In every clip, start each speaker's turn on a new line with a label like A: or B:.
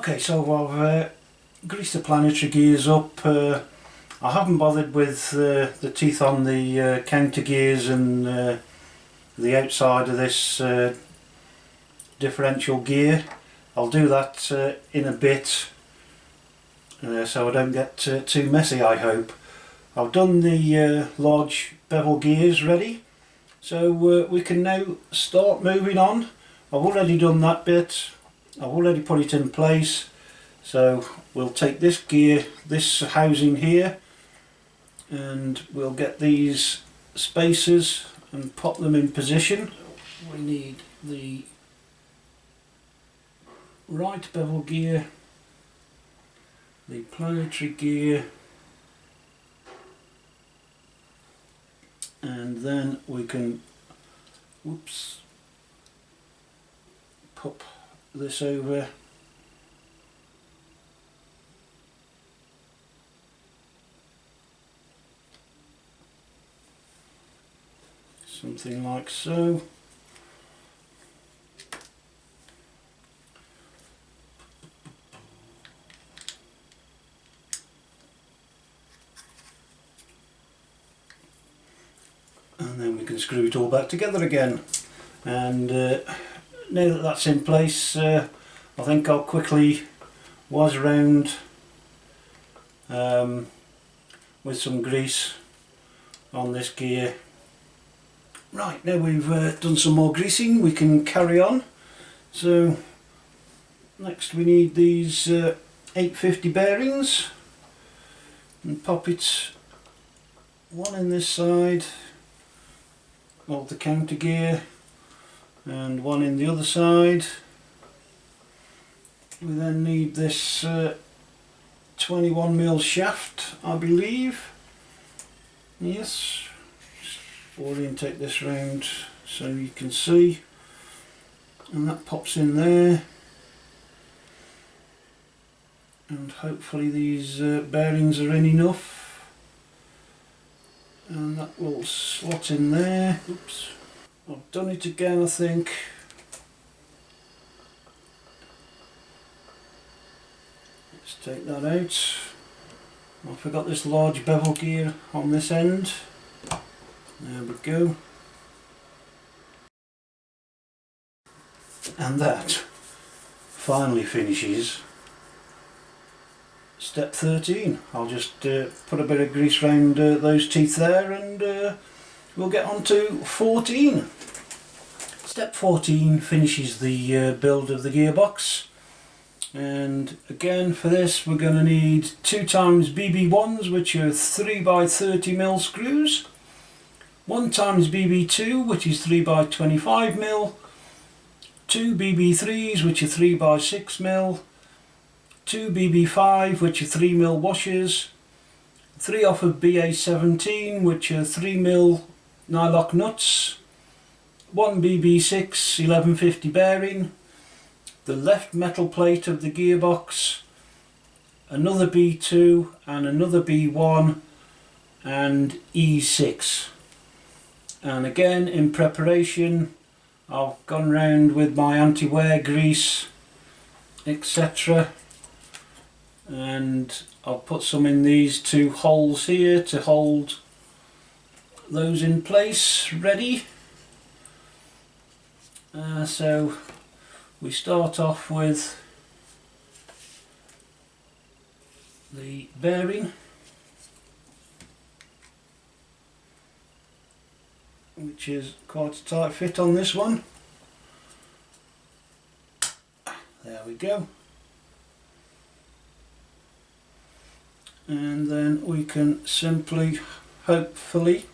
A: Okay, so I've greased the planetary gears up. I haven't bothered with the teeth on the counter gears and the outside of this differential gear. I'll do that in a bit so I don't get too messy, I hope. I've done the large bevel gears ready, so we can now start moving on. I've already done that bit, I've already put it in place, so we'll take this gear, this housing here, and we'll get these spacers and pop them in position. We need the right bevel gear, the planetary gear, and then we can pop this over something like so. And then we can screw it all back together again. And now that that's in place, I think I'll quickly whiz around with some grease on this gear. Right, now we've done some more greasing, we can carry on. So next we need these 850 bearings, and pop it one in this side of the counter gear and one in the other side. We then need this 21mm shaft, I believe. Yes, just orientate this round so you can see, and that pops in there, and hopefully these bearings are in enough, and that will slot in there. Oops, I've done it again, I think. Let's take that out. I forgot this large bevel gear on this end. There we go. And that finally finishes step 13. I'll just put a bit of grease around those teeth there, and we'll get on to 14. Step 14 finishes the build of the gearbox, and again for this we're going to need 2 times BB1s, which are 3x30mm screws, 1 times BB2, which is 3x25mm, 2 BB3s, which are 3x6mm, 2 BB5, which are 3mm washers, 3 off of BA17, which are 3mm nylock nuts, 1 BB6 1150 bearing, the left metal plate of the gearbox, another B2 and another B1, and E6. And again, in preparation, I've gone round with my anti-wear grease, etc. And I'll put some in these 2 holes here to hold those in place, ready. So we start off with the bearing, which is quite a tight fit on this one. There we go. And then we can simply, hopefully,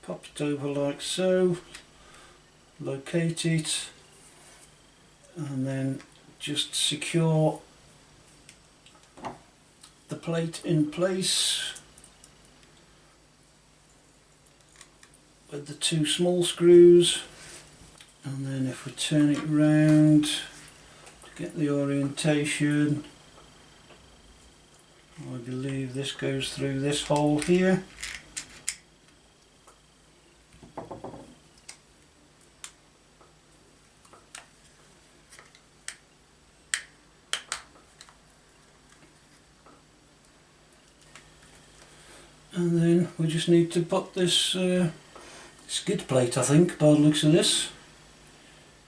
A: pop it over like so, locate it, and then just secure the plate in place with the 2 small screws. And then if we turn it round to get the orientation, I believe this goes through this hole here. And then we just need to put this skid plate, I think, by the looks of this,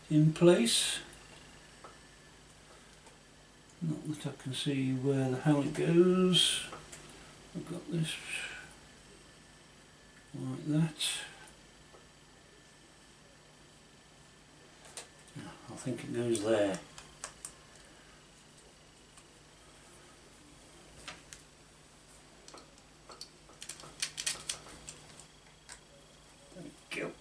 A: in place. Not that I can see where the hell it goes. I've got this like that. I think it goes there. There we go.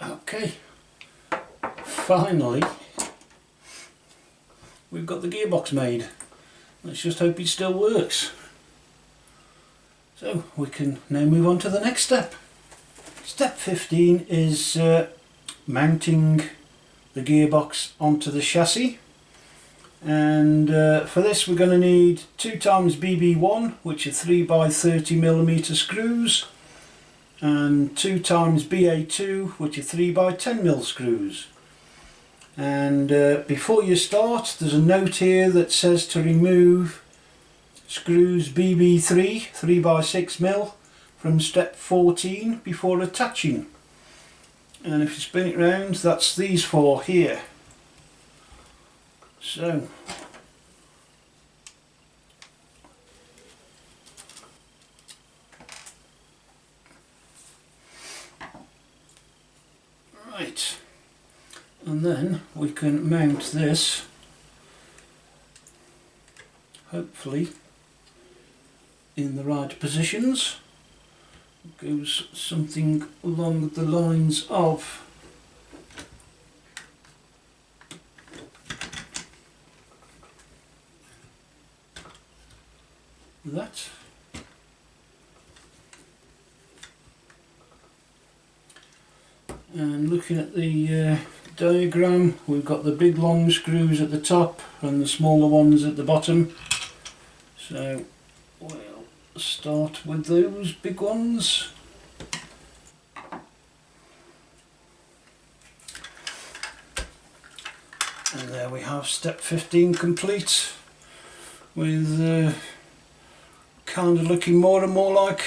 A: Okay, finally we've got the gearbox made. Let's just hope it still works. So we can now move on to the next step. Step 15 is mounting the gearbox onto the chassis, and for this we're going to need 2 times BB1, which are 3x30mm screws, and 2 times BA2, which are 3x10mm screws. And before you start, there's a note here that says to remove screws BB3 3x6mm from step 14 before attaching. And if you spin it round, that's these 4 here. So right, and then we can mount this, hopefully in the right positions. It goes something along the lines of that. And looking at the diagram, we've got the big long screws at the top and the smaller ones at the bottom. So we'll start with those big ones. And there we have step 15 complete, with kind of looking more and more like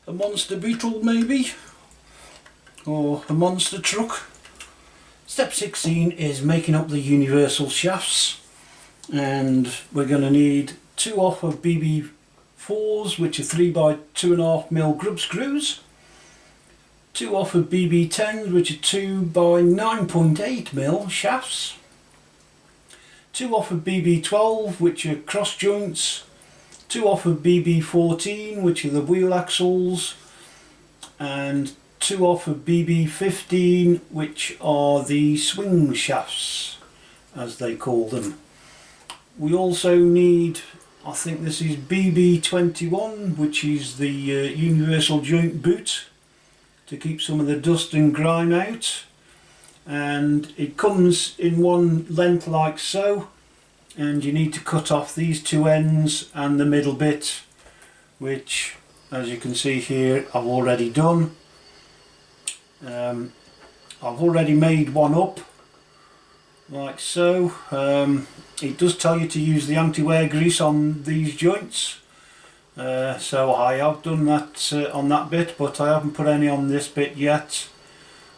A: a Monster Beetle maybe, or a monster truck. Step 16 is making up the universal shafts, and we're going to need 2 off of BB4s, which are 3x2.5mm grub screws, 2 off of BB10s, which are 2x9.8mm shafts, 2 off of BB12, which are cross joints, 2 off of BB14, which are the wheel axles, and 2 off of BB15, which are the swing shafts, as they call them. We also need, I think this is BB21, which is the universal joint boot, to keep some of the dust and grime out. And it comes in one length like so, and you need to cut off these 2 ends and the middle bit, which, as you can see here, I've already done. I've already made one up like so. It does tell you to use the anti-wear grease on these joints, so I have done that on that bit, but I haven't put any on this bit yet.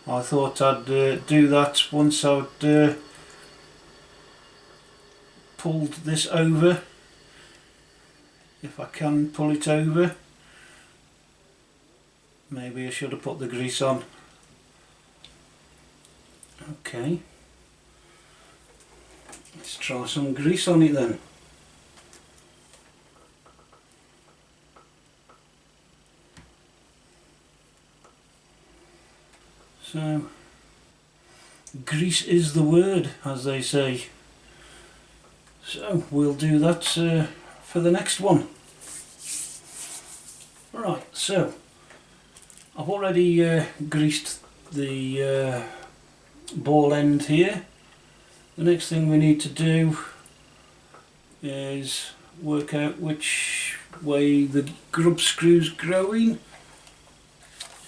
A: I thought I'd do that once I'd pulled this over, if I can pull it over. Maybe I should have put the grease on. Okay, let's try some grease on it then. So, grease is the word, as they say. So we'll do that for the next one. Right, so I've already greased the ball end here. The next thing we need to do is work out which way the grub screw's going,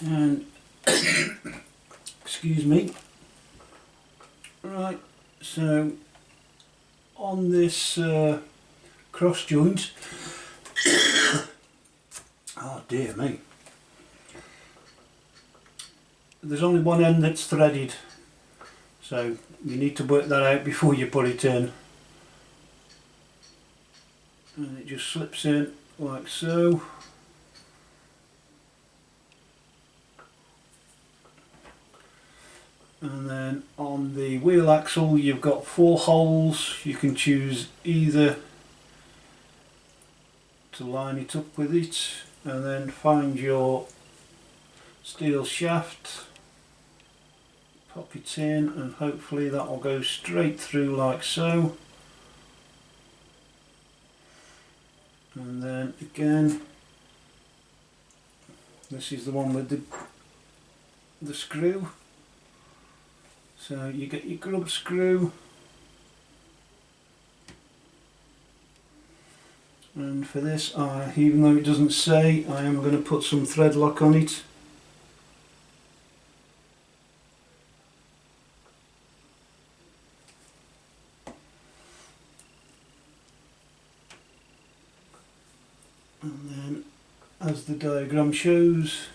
A: and excuse me. Right, so on this cross joint, oh dear me, there's only one end that's threaded, so you need to work that out before you put it in. And it just slips in like so. And then on the wheel axle you've got 4 holes. You can choose either to line it up with it, and then find your steel shaft, pop it in, and hopefully that will go straight through like so. And then again, this is the one with the screw. So you get your grub screw, and for this, even though it doesn't say, I am going to put some thread lock on it. And then, as the diagram shows,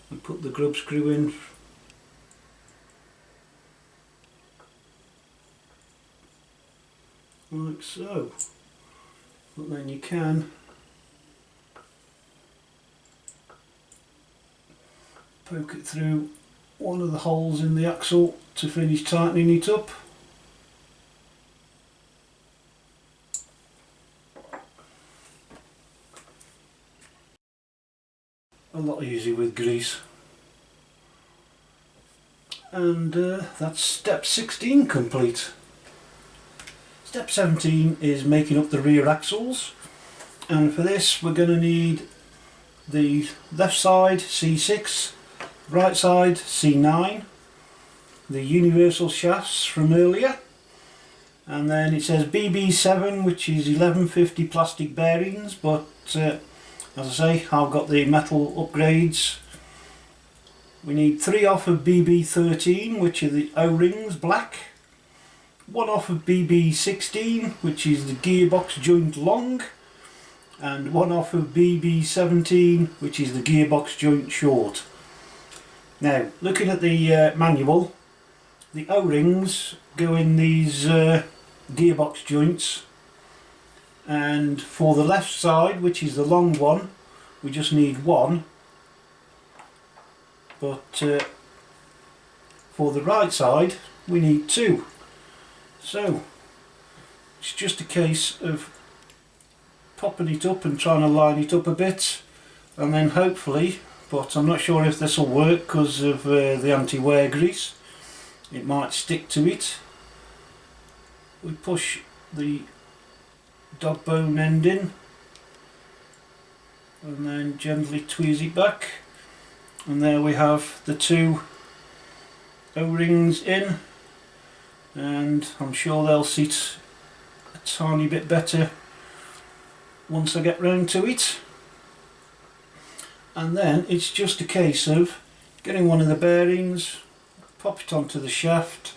A: you put the grub screw in like so, but then you can poke it through one of the holes in the axle to finish tightening it up. A lot easier with grease. And that's step 16 complete. Step 17 is making up the rear axles, and for this we're going to need the left side C6, right side C9, the universal shafts from earlier, and then it says BB7, which is 1150 plastic bearings, but as I say, I've got the metal upgrades. We need 3 off of BB13, which are the O-rings black, 1 off of BB16, which is the gearbox joint long, and 1 off of BB17, which is the gearbox joint short. Now, looking at the manual, the O-rings go in these gearbox joints, and for the left side, which is the long one, we just need 1, but for the right side we need 2. So it's just a case of popping it up and trying to line it up a bit, and then hopefully, but I'm not sure if this will work because of the anti-wear grease, it might stick to it. We push the dog bone end in and then gently tweeze it back, and there we have the 2 O-rings in, and I'm sure they'll sit a tiny bit better once I get round to it. And then it's just a case of getting one of the bearings, pop it onto the shaft,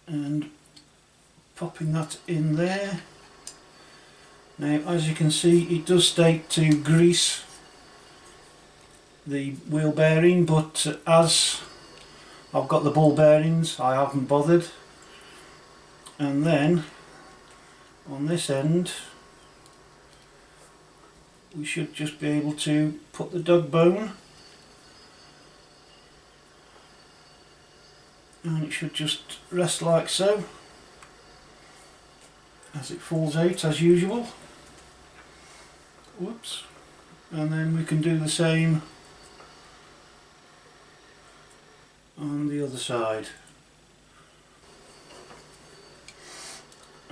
A: and popping that in there. Now, as you can see, it does state to grease the wheel bearing, but as I've got the ball bearings, I haven't bothered. And then on this end we should just be able to put the dog bone, and it should just rest like so as it falls out as usual. Whoops. And then we can do the same on the other side.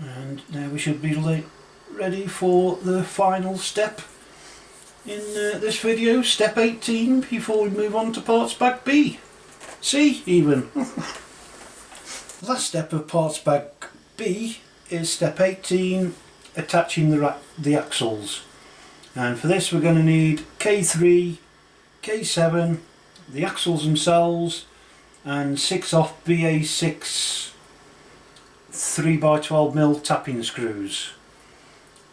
A: And now we should be ready for the final step in this video, step 18, before we move on to parts bag B. C even. Last step of parts bag B is step 18, attaching the axles. And for this we're going to need K3, K7, the axles themselves, and 6 off BA6 3x12mm tapping screws.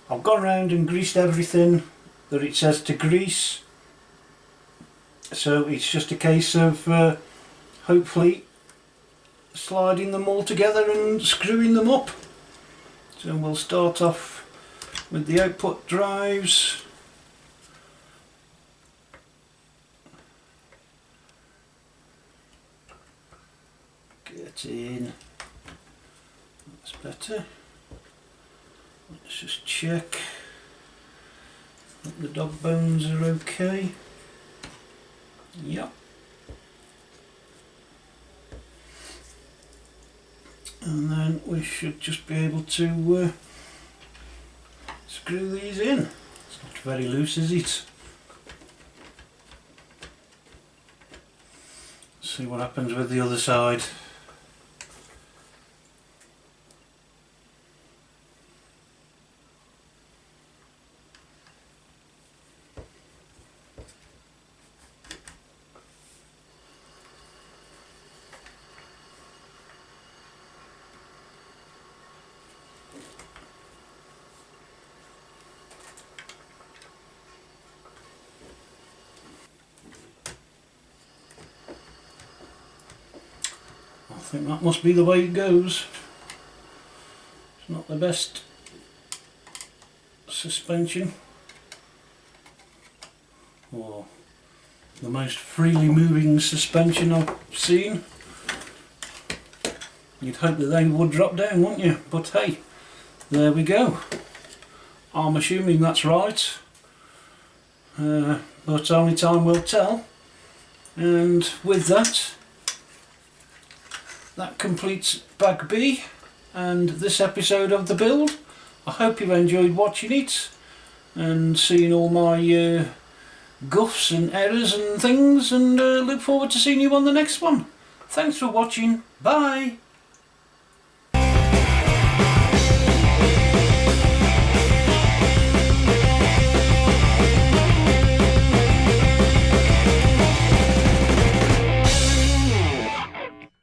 A: I've gone around and greased everything that it says to grease, so it's just a case of hopefully sliding them all together and screwing them up. So we'll start off with the output drives. Get in, that's better. Let's just check that the dog bones are okay. Yep. And then we should just be able to screw these in. It's not very loose, is it? Let's see what happens with the other side. I think that must be the way it goes. It's not the best suspension or the most freely moving suspension I've seen. You'd hope that they would drop down, wouldn't you? But hey, there we go. I'm assuming that's right, but only time will tell. And with that, that completes bag B and this episode of the build. I hope you've enjoyed watching it and seeing all my guffs and errors and things, and look forward to seeing you on the next one. Thanks for watching. Bye.